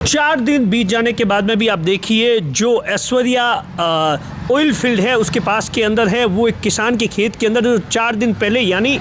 4 दिन बीत जाने के बाद में भी आप देखिए जो ऐश्वर्या ऑयल फील्ड है उसके पास के अंदर है, वो एक किसान के खेत के अंदर 4 दिन पहले यानी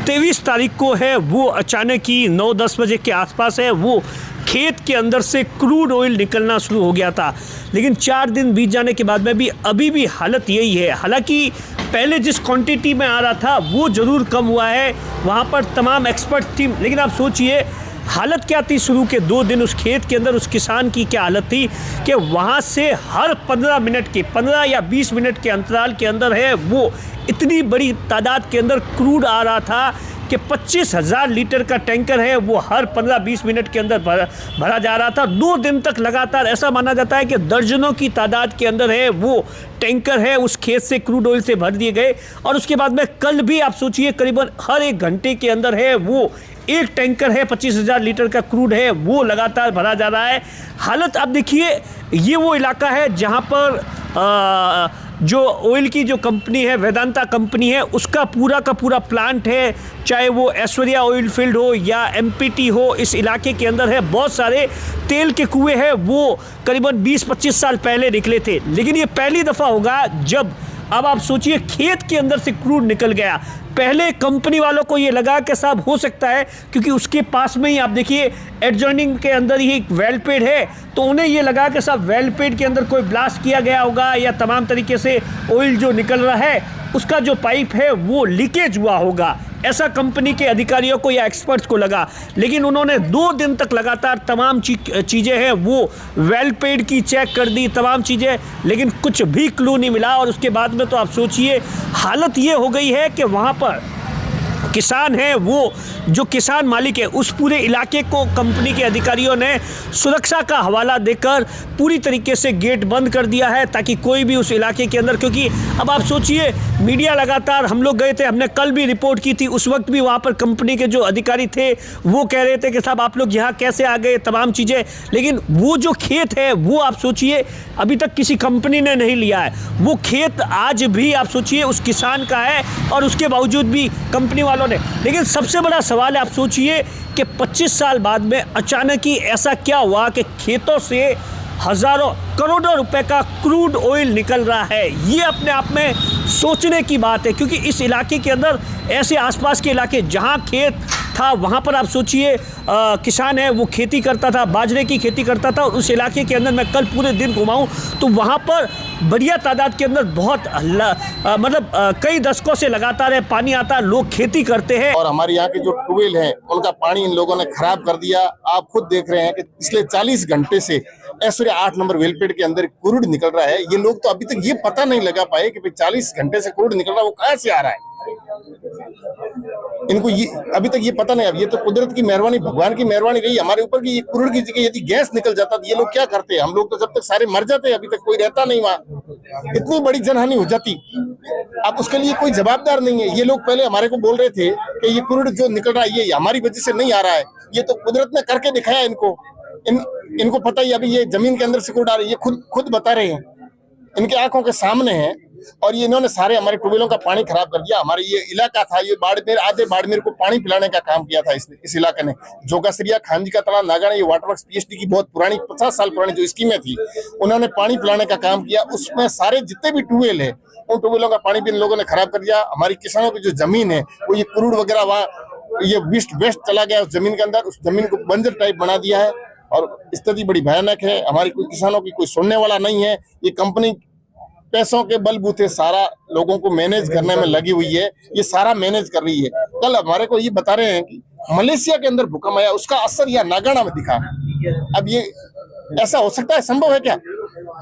23 तारीख को है, वो अचानक ही 9-10 बजे के आसपास है वो खेत के अंदर से क्रूड ऑयल निकलना शुरू हो गया था। लेकिन 4 दिन बीत जाने के बाद में भी अभी भी हालत यही है। हालांकि पहले जिस क्वांटिटी में आ रहा था वो ज़रूर कम हुआ है, वहाँ पर तमाम एक्सपर्ट टीम, लेकिन आप सोचिए हालत क्या थी शुरू के 2 दिन उस खेत के अंदर, उस किसान की क्या हालत थी कि वहाँ से हर 15 मिनट के 15 या 20 मिनट के अंतराल के अंदर है वो इतनी बड़ी तादाद के अंदर क्रूड आ रहा था कि 25,000 लीटर का टैंकर है वो हर 15-20 मिनट के अंदर भरा जा रहा था। 2 दिन तक लगातार ऐसा माना जाता है कि दर्जनों की तादाद के अंदर है वो टैंकर है उस खेत से क्रूड ऑयल से भर दिए गए। और उसके बाद में कल भी आप सोचिए करीबन हर 1 घंटे के अंदर है वो एक टैंकर है 25,000 लीटर का क्रूड है वो लगातार भरा जा रहा है। हालत आप देखिए, ये वो इलाका है जहाँ पर जो ऑयल की जो कंपनी है वेदांता कंपनी है उसका पूरा का पूरा प्लांट है, चाहे वो ऐश्वर्या ऑयल फील्ड हो या एमपीटी हो, इस इलाके के अंदर है बहुत सारे तेल के कुएं हैं वो करीबन 20-25 साल पहले निकले थे। लेकिन ये पहली दफ़ा होगा जब अब आप सोचिए खेत के अंदर से क्रूड निकल गया। पहले कंपनी वालों को ये लगा कि साहब हो सकता है क्योंकि उसके पास में ही आप देखिए एडजॉइनिंग के अंदर ही एक वेल पेड है, तो उन्हें ये लगा कि साहब वेल पेड के अंदर कोई ब्लास्ट किया गया होगा या तमाम तरीके से ऑयल जो निकल रहा है उसका जो पाइप है वो लीकेज हुआ होगा, ऐसा कंपनी के अधिकारियों को या एक्सपर्ट्स को लगा। लेकिन उन्होंने 2 दिन तक लगातार तमाम चीज़ें हैं वो वेल पेड की चेक कर दी, तमाम चीज़ें, लेकिन कुछ भी क्लू नहीं मिला। और उसके बाद में तो आप सोचिए हालत ये हो गई है कि वहाँ पर किसान है वो जो किसान मालिक है उस पूरे इलाके को कंपनी के अधिकारियों ने सुरक्षा का हवाला देकर पूरी तरीके से गेट बंद कर दिया है ताकि कोई भी उस इलाके के अंदर, क्योंकि अब आप सोचिए मीडिया लगातार, हम लोग गए थे, हमने कल भी रिपोर्ट की थी, उस वक्त भी वहाँ पर कंपनी के जो अधिकारी थे वो कह रहे थे कि साहब आप लोग यहाँ कैसे आ गए, तमाम चीज़ें। लेकिन वो जो खेत है वो आप सोचिए अभी तक किसी कंपनी ने नहीं लिया है, वो खेत आज भी आप सोचिए उस किसान का है और उसके बावजूद भी कंपनी वालों ने। लेकिन सबसे बड़ा सवाल है आप सोचिए कि 25 साल बाद में अचानक ही ऐसा क्या हुआ कि खेतों से हज़ारों करोड़ों रुपए का क्रूड ऑयल निकल रहा है। ये अपने आप में सोचने की बात है, क्योंकि इस इलाके के अंदर ऐसे आसपास के इलाके जहां खेत था वहां पर आप सोचिए किसान है वो खेती करता था, बाजरे की खेती करता था। और उस इलाके के अंदर मैं कल पूरे दिन घुमाऊं तो वहां पर बढ़िया तादाद के अंदर बहुत मतलब कई दशकों से लगातार है पानी आता है, लोग खेती करते हैं। और हमारे यहाँ के जो ट्यूबवेल हैं उनका पानी इन लोगों ने खराब कर दिया। आप खुद देख रहे हैं कि पिछले 40 घंटे से ऐश्वर्या 8 नंबर वेलपेड के अंदर क्रूड निकल रहा है। ये लोग तो अभी तक ये पता नहीं लगा पाए कि 40 घंटे से क्रूड निकल रहा है वो कहाँ से आ रहा है। इनको ये अभी तक ये पता नहीं। अब ये तो कुदरत की मेहरबानी, भगवान की मेहरबानी रही हमारे ऊपर कि ये क्रूड की जगह यदि गैस निकल जाता तो ये लोग क्या करते हैं। हम लोग तो जब तक सारे मर जाते, अभी तक कोई रहता नहीं वहां, इतनी बड़ी जनहानि हो जाती। अब उसके लिए कोई जवाबदार नहीं है। ये लोग पहले हमारे को बोल रहे थे कि ये क्रूड जो निकल रहा है ये हमारी वजह से नहीं आ रहा है, ये तो कुदरत ने करके दिखाया इनको। इनको पता ही अभी ये जमीन के अंदर से क्रूड आ रही है, ये खुद बता रहे हैं, इनके आंखों के सामने है। और ये इन्होंने सारे हमारे ट्यूबवेलों का पानी खराब कर दिया। हमारे ये इलाका था, ये बाड़मेर, आधे बाड़मेर को पानी पिलाने का काम किया था इस इलाके ने। जोगासरिया, खानजी का तालाब, नागाना, ये वाटरवर्क्स पीएचडी की बहुत पुरानी 50 साल पुरानी जो स्कीमें थी उन्होंने पानी पिलाने का काम किया। उसमें सारे जितने भी ट्यूबवेल है उन ट्यूबवेलों का पानी भी इन लोगों ने खराब कर दिया। हमारी किसानों की जो जमीन है वो ये क्रूड वगैरह वहाँ ये वेस्ट चला गया उस जमीन के अंदर, उस जमीन को बंजर टाइप बना दिया है और स्थिति बड़ी भयानक है। हमारी कोई किसानों की कोई सुनने वाला नहीं है। ये कंपनी पैसों के बलबूते सारा लोगों को मैनेज करने में लगी हुई है, ये सारा मैनेज कर रही है। कल हमारे को ये बता रहे हैं कि मलेशिया के अंदर भूकंप आया, उसका असर यहाँ नागाना में दिखा। अब ये ऐसा हो सकता है, संभव है क्या?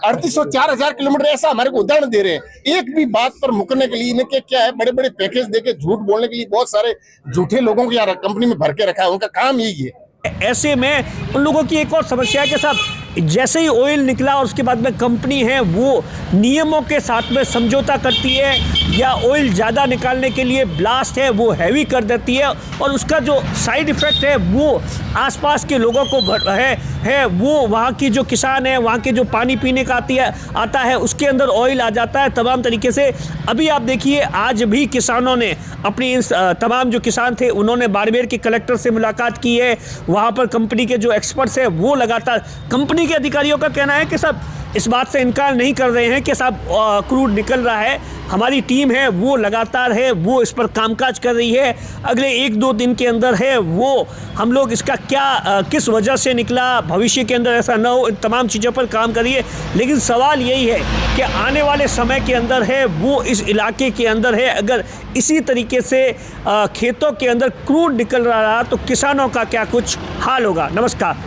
3804,000 किलोमीटर ऐसा हमारे को उदाहरण दे रहे हैं। एक भी बात पर मुकरने के लिए इन्हें क्या है, बड़े बड़े पैकेज देके झूठ बोलने के लिए बहुत सारे झूठे लोगों को यहाँ कंपनी में भर के रखा है, उनका काम यही है। ऐसे में उन लोगों की एक और समस्या के साथ जैसे ही ऑयल निकला और उसके बाद में कंपनी है वो नियमों के साथ में समझौता करती है, या ऑयल ज़्यादा निकालने के लिए ब्लास्ट है वो हैवी कर देती है, और उसका जो साइड इफ़ेक्ट है वो आसपास के लोगों को है वो वहाँ की जो किसान है, वहाँ के जो पानी पीने का आता है उसके अंदर ऑयल आ जाता है तमाम तरीके से। अभी आप देखिए, आज भी किसानों ने अपनी तमाम जो किसान थे उन्होंने बाड़मेर के कलेक्टर से मुलाकात की है। वहाँ पर कंपनी के जो एक्सपर्ट्स हैं वो लगातार, कंपनी के अधिकारियों का कहना है कि सब इस बात से इनकार नहीं कर रहे हैं कि साहब क्रूड निकल रहा है, हमारी टीम है वो लगातार है वो इस पर कामकाज कर रही है, अगले 1-2 दिन के अंदर है वो हम लोग इसका क्या किस वजह से निकला, भविष्य के अंदर ऐसा ना हो, इन तमाम चीज़ों पर काम करिए। लेकिन सवाल यही है कि आने वाले समय के अंदर है वो इस इलाके के अंदर है अगर इसी तरीके से खेतों के अंदर क्रूड निकल रहा तो किसानों का क्या कुछ हाल होगा। नमस्कार।